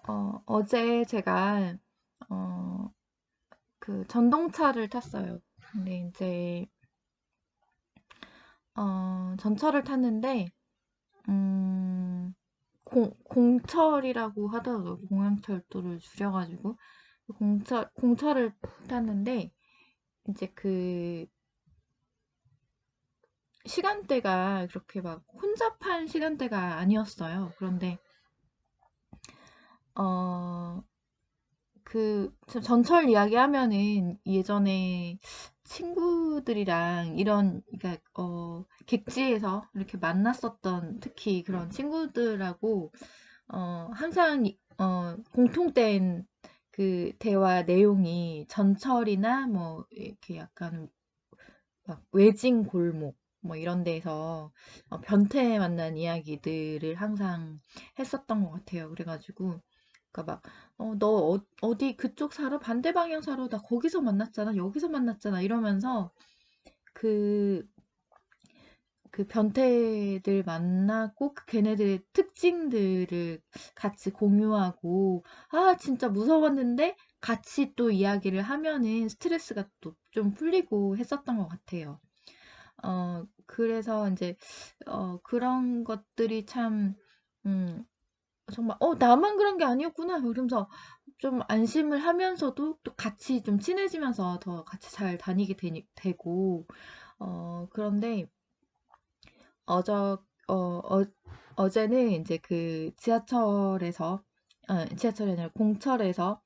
어, 어제 제가, 어, 그 전동차를 탔어요. 근데 이제, 전철을 탔는데, 음, 공철이라고 하더라고요. 공항철도를 줄여가지고. 공철을 탔는데, 이제 그 시간대가 그렇게 막 혼잡한 시간대가 아니었어요. 그런데, 어, 전철 이야기 하면은 예전에 친구들이랑 그러니까, 객지에서 이렇게 만났었던 특히 그런 친구들하고, 항상, 공통된 그 대화 내용이 전철이나 뭐, 이렇게 약간 막 외진 골목, 뭐 이런 데서 변태 만난 이야기들을 항상 했었던 것 같아요. 그래가지고, 그러니까 막, 너 어디 그쪽 살아? 반대 방향 살아? 나 거기서 만났잖아. 여기서 만났잖아. 이러면서 그, 그 변태들 만나고 그 걔네들의 특징들을 같이 공유하고, 아, 진짜 무서웠는데 같이 또 이야기를 하면은 스트레스가 또 좀 풀리고 했었던 것 같아요. 그래서 이제, 그런 것들이 참, 음, 정말, 나만 그런 게 아니었구나. 이러면서 좀 안심을 하면서도 또 같이 좀 친해지면서 더 같이 잘 다니게 되고, 그런데 어저, 어, 어, 어제는 이제 그 지하철이 아니라 공철에서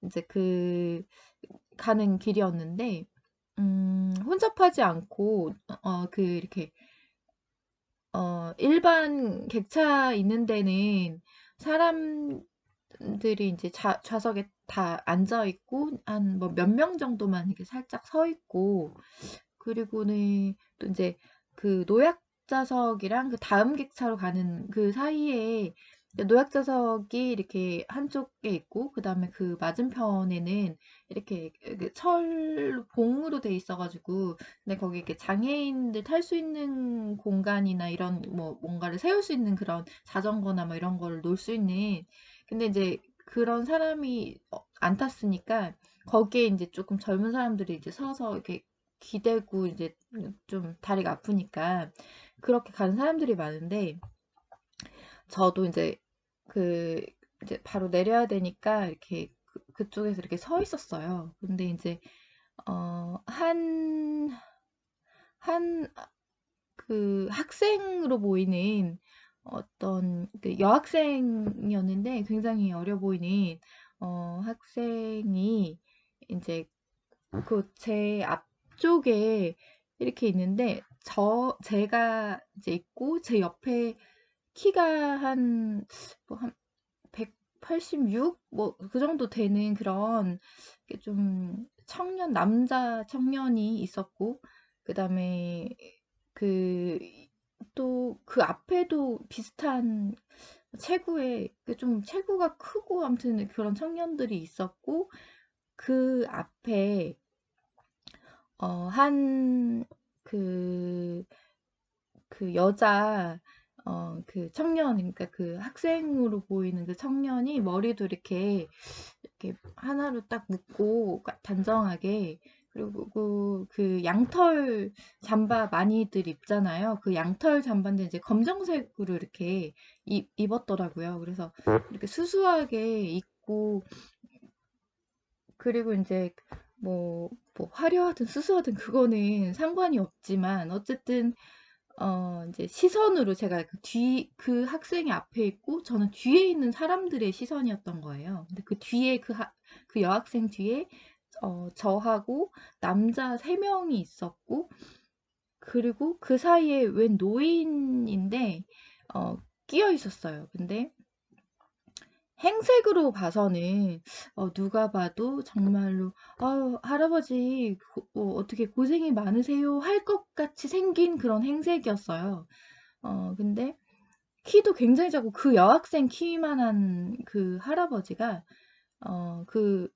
이제 그 가는 길이었는데, 혼잡하지 않고, 이렇게 일반 객차 있는 데는 사람들이 이제 좌석에 다 앉아 있고, 한 뭐 몇 명 정도만 이렇게 살짝 서 있고, 그리고는 또 이제 그 노약자석이랑 그 다음 객차로 가는 그 사이에 노약자석이 이렇게 한쪽에 있고, 그 다음에 그 맞은편에는 이렇게 그 철봉으로 돼 있어가지고, 근데 거기 이렇게 장애인들 탈 수 있는 공간이나 이런 뭐 뭔가를 세울 수 있는 그런 자전거나 뭐 이런 거를 놓을 수 있는, 근데 이제 그런 사람이 안 탔으니까 거기에 이제 조금 젊은 사람들이 이제 서서 이렇게 기대고 이제 좀 다리가 아프니까 그렇게 가는 사람들이 많은데, 저도 이제 그 이제 바로 내려야 되니까 이렇게 그쪽에서 이렇게 서 있었어요. 근데 이제 한 그 학생으로 보이는 어떤 그 여학생이었는데, 굉장히 어려 보이는 학생이 이제 그 제 앞쪽에 이렇게 있는데, 제가 이제 있고 제 옆에 키가 한 186? 뭐 그 정도 되는 그런 좀 남자 청년이 있었고, 그 다음에 그 또 그 앞에도 비슷한 체구의 좀 체구가 크고 아무튼 그런 청년들이 있었고, 그 앞에 한, 그, 그 여자, 그 청년, 그러니까 그 학생으로 보이는 그 청년이 머리도 이렇게 하나로 딱 묶고, 단정하게, 그리고 그 양털 잠바 많이들 입잖아요. 그 양털 잠바인데 이제 검정색으로 이렇게 입었더라고요. 그래서 이렇게 수수하게 입고, 그리고 이제 뭐 화려하든 수수하든 그거는 상관이 없지만, 어쨌든 이제 시선으로 제가 그 학생이 앞에 있고 저는 뒤에 있는 사람들의 시선이었던 거예요. 근데 그 뒤에 그 여학생 뒤에 저하고 남자 세 명이 있었고, 그리고 그 사이에 웬 노인인데 어 끼어 있었어요. 근데 행색으로 봐서는 누가 봐도 정말로 "아유 할아버지 어떻게 고생이 많으세요." 할 것 같이 생긴 그런 행색이었어요. 근데 키도 굉장히 작고, 그 여학생 키만한 그 할아버지가, 그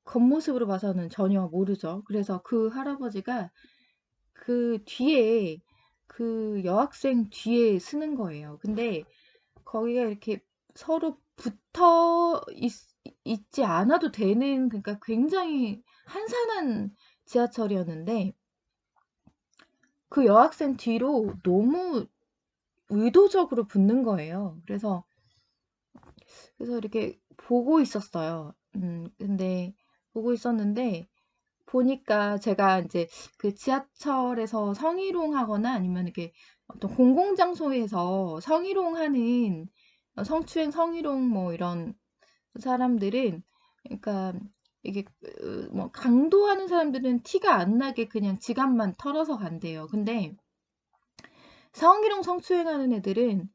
겉모습으로 봐서는 전혀 모르죠. 그래서 그 할아버지가 그 뒤에 그 여학생 뒤에 서는 거예요. 근데 거기가 이렇게 서로 붙어 있지 않아도 되는, 그러니까 굉장히 한산한 지하철이었는데 그 여학생 뒤로 너무 의도적으로 붙는 거예요. 그래서 이렇게 보고 있었어요. 근데 보고 있었는데 보니까 제가 이제 그 지하철에서 성희롱하거나 아니면 이렇게 어떤 공공장소에서 성희롱하는 성추행, 성희롱 뭐 이런 사람들은, 그러니까 이게 뭐 강도하는 사람들은 티가 안 나게 그냥 지갑만 털어서 간대요. 근데 성희롱, 성추행하는 애들은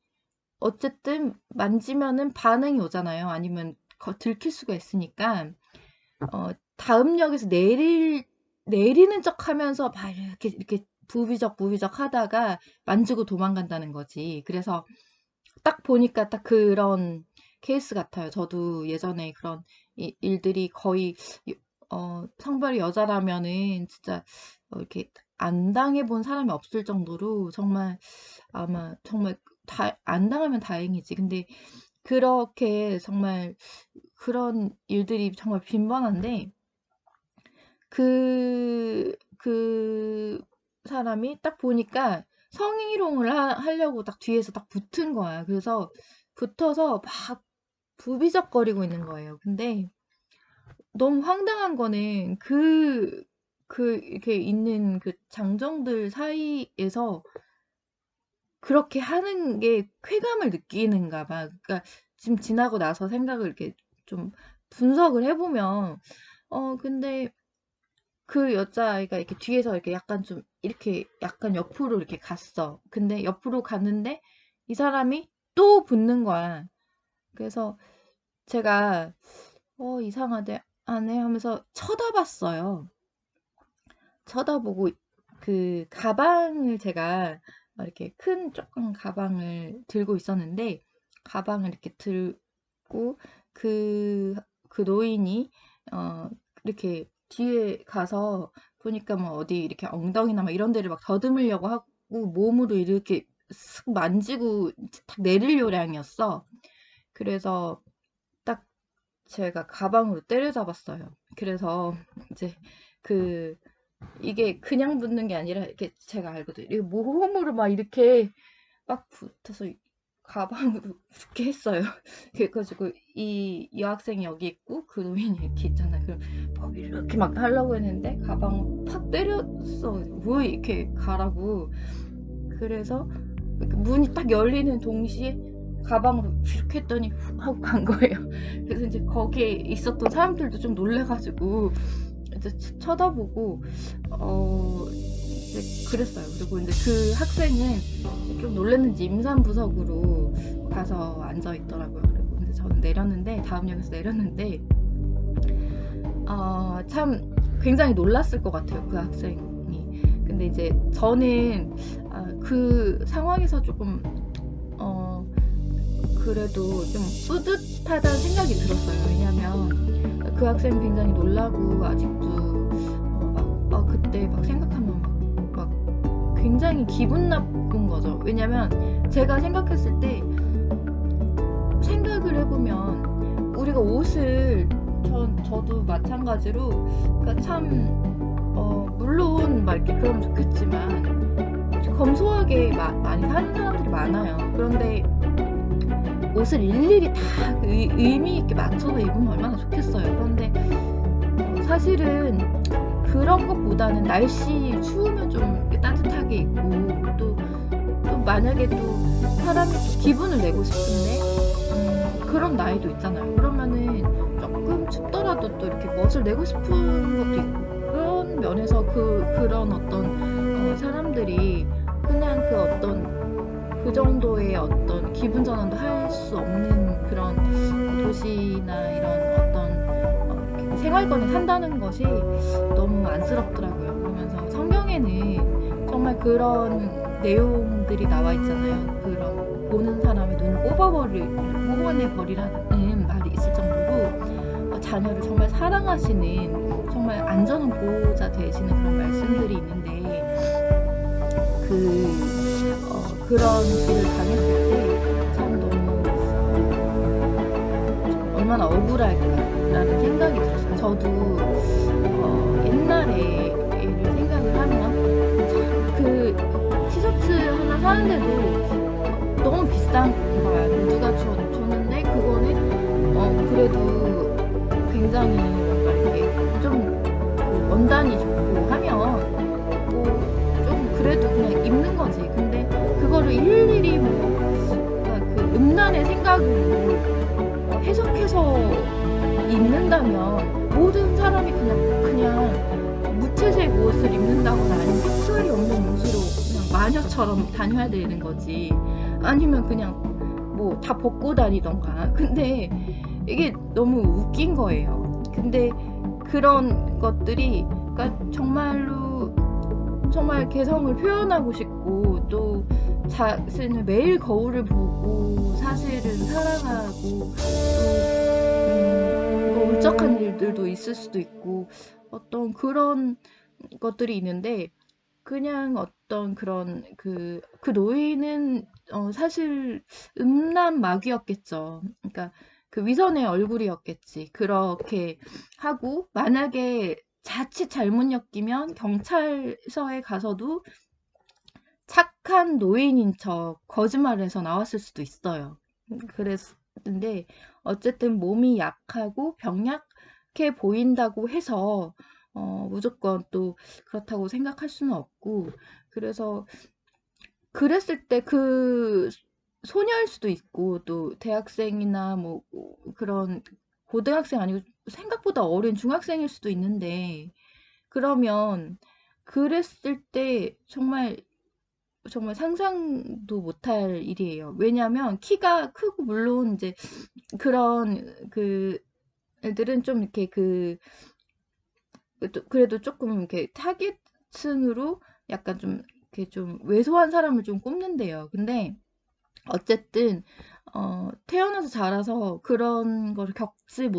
어쨌든 만지면은 반응이 오잖아요. 아니면 들킬 수가 있으니까 다음 역에서 내리는 척 하면서 막 이렇게 부비적 하다가 만지고 도망간다는 거지. 그래서 딱 보니까 딱 그런 케이스 같아요. 저도 예전에 그런 일들이 거의 성별이 여자라면은 진짜 이렇게 안 당해본 사람이 없을 정도로 정말, 아마 정말 안 당하면 다행이지. 근데 그렇게 정말 그런 일들이 정말 빈번한데 그 사람이 딱 보니까 성희롱을 하려고 딱 뒤에서 딱 붙은 거야. 그래서 붙어서 막 부비적거리고 있는 거예요. 근데 너무 황당한 거는 이렇게 있는 그 장정들 사이에서 그렇게 하는 게 쾌감을 느끼는가 봐. 그러니까 지금 지나고 나서 생각을 이렇게 좀 분석을 해보면, 근데 그 여자아이가 이렇게 뒤에서 이렇게 약간 좀 이렇게 약간 옆으로 이렇게 갔어. 근데 옆으로 갔는데 이 사람이 또 붙는 거야. 그래서 제가 이상하네 하네 하면서 쳐다봤어요. 쳐다보고 그 가방을 제가 이렇게 큰 조금 가방을 들고 있었는데 가방을 이렇게 들고 그 노인이 이렇게 뒤에 가서 보니까 뭐 어디 이렇게 엉덩이나 막 이런 데를 막 더듬으려고 하고 몸으로 이렇게 슥 만지고 딱 내릴 요량이었어. 그래서 딱 제가 가방으로 때려잡았어요. 그래서 이제 그 이게 그냥 붙는 게 아니라 이렇게 제가 알거든요. 이게 모험으로 막 이렇게 막 붙어서 가방으로 이렇게 했어요. 그래가지고 이 여학생이 여기 있고 그 노인이 이렇게 있잖아요. 그럼 막 이렇게 막 하려고 했는데 가방을 팍 때렸어. 왜 이렇게 가라고. 그래서 문이 딱 열리는 동시에 가방으로 이렇게 했더니 훅 하고 간 거예요. 그래서 이제 거기에 있었던 사람들도 좀 놀래가지고 이제 쳐다보고 이제 그랬어요. 그리고 이제 그 학생은 좀 놀랐는지 임산부석으로 가서 앉아 있더라고요. 그리고 근데 저는 내렸는데 다음 역에서 내렸는데 참 굉장히 놀랐을 것 같아요. 그 학생이. 근데 이제 저는 그 상황에서 조금 그래도 좀 뿌듯하다는 생각이 들었어요. 왜냐면 그 학생은 굉장히 놀라고 아직도 그때 막 생각하면 막 굉장히 기분 나쁜 거죠. 왜냐면 제가 생각했을 때 생각을 해보면 우리가 옷을 저도 마찬가지로 그러니까 참 물론 막 이렇게 그러면 좋겠지만 검소하게 많이 사는 사람들이 많아요. 그런데 옷을 일일이 다 의미 있게 맞춰서 입으면 얼마나 좋겠어요. 그런데 사실은 그런 것보다는 날씨 추우면 좀 따뜻하게 입고 또 만약에 또 사람이 또 기분을 내고 싶은데 그런 나이도 있잖아요. 그러면은 조금 춥더라도 또 이렇게 멋을 내고 싶은 것도 있고 그런 면에서 그런 어떤 사람들이 그냥 그 어떤 그 정도의 어떤 기분 전환도 할 수 없는 그런 도시나 이런 어떤 생활권에 산다는 것이 너무 안쓰럽더라고요. 그러면서 성경에는 정말 그런 내용들이 나와 있잖아요. 그런 보는 사람의 눈을 뽑아내버리라는 말이 있을 정도로 자녀를 정말 사랑하시는 정말 안전한 보호자 되시는 그런 말씀들이 있는데 그런 길을 다녔을 때 참 너무 억울할까라는 생각이 들었어요. 저도 옛날에 를 생각을 하면 그 티셔츠 하나 사는데도 너무 비싼 거야. 누가 줬는데 그거는 그래도 굉장히 뭔가 이렇게 좀그 원단이 좋고 하면 뭐 좀 그래도 그냥 입는 거지. 근데 그거를 일일이 뭐 그러니까 그 음란의 생각으로 해석해서 입는다면 모든 사람이 그냥 무채색 옷을 입는다거나 아니면 색깔이 없는 옷으로 그냥 마녀처럼 다녀야 되는 거지. 아니면 그냥 뭐 다 벗고 다니던가. 근데 이게 너무 웃긴 거예요. 근데 그런 것들이 그러니까 정말로 정말 개성을 표현하고 싶고 또 자신을 매일 거울을 보고 사실은 살아가고 뭐 울적한 일들도 있을 수도 있고 어떤 그런 것들이 있는데 그냥 어떤 그런 그 노인은 사실 음란 마귀였겠죠. 그러니까 그 위선의 얼굴이었겠지. 그렇게 하고 만약에 자칫 잘못 엮이면 경찰서에 가서도 착한 노인인 척 거짓말을 해서 나왔을 수도 있어요. 그랬는데 어쨌든 몸이 약하고 병약해 보인다고 해서 무조건 또 그렇다고 생각할 수는 없고 그래서 그랬을 때 그 소녀일 수도 있고 또 대학생이나 뭐 그런 고등학생 아니고 생각보다 어린 중학생일 수도 있는데 그러면 그랬을 때 정말 상상도 못할 일이에요. 왜냐하면 키가 크고 물론 이제 그런 그 애들은 좀 이렇게 그래도 조금 이렇게 타깃층으로 약간 좀 이렇게 좀 왜소한 사람을 좀 꼽는데요. 근데 어쨌든 태어나서 자라서 그런 걸 겪지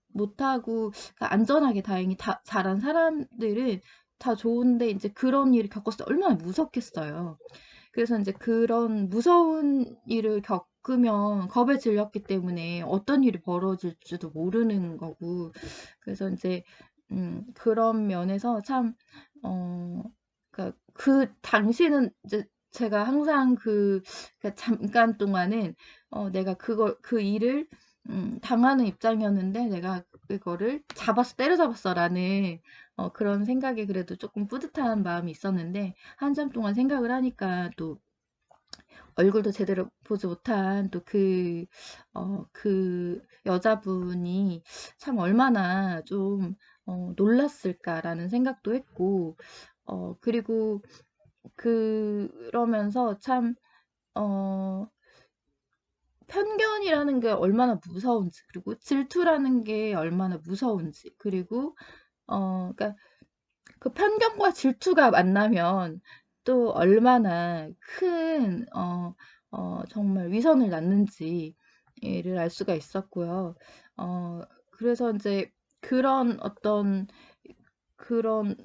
못하고 안전하게 다행히 자란 사람들은 다 좋은데 이제 그런 일을 겪었을 때 얼마나 무섭겠어요. 그래서 이제 그런 무서운 일을 겪으면 겁에 질렸기 때문에 어떤 일이 벌어질지도 모르는 거고 그래서 이제 그런 면에서 참 그러니까 그 당시는 이제 제가 항상 잠깐 동안은 내가 그 일을 당하는 입장이었는데 내가 그거를 때려잡았어라는 그런 생각에 그래도 조금 뿌듯한 마음이 있었는데 한참 동안 생각을 하니까 또 얼굴도 제대로 보지 못한 또 그 여자분이 참 얼마나 좀 놀랐을까라는 생각도 했고 그리고 그러면서 참 어, 편견이라는 게 얼마나 무서운지 그리고 질투라는 게 얼마나 무서운지 그리고 그러니까 그 편견과 질투가 만나면 또 얼마나 큰 정말 위선을 낳는지를 알 수가 있었고요. 그래서 이제 그런 어떤 그런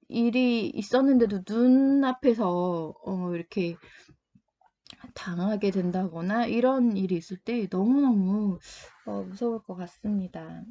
일이 있었는데도 눈앞에서 이렇게 당하게 된다거나 이런 일이 있을 때 너무너무 무서울 것 같습니다.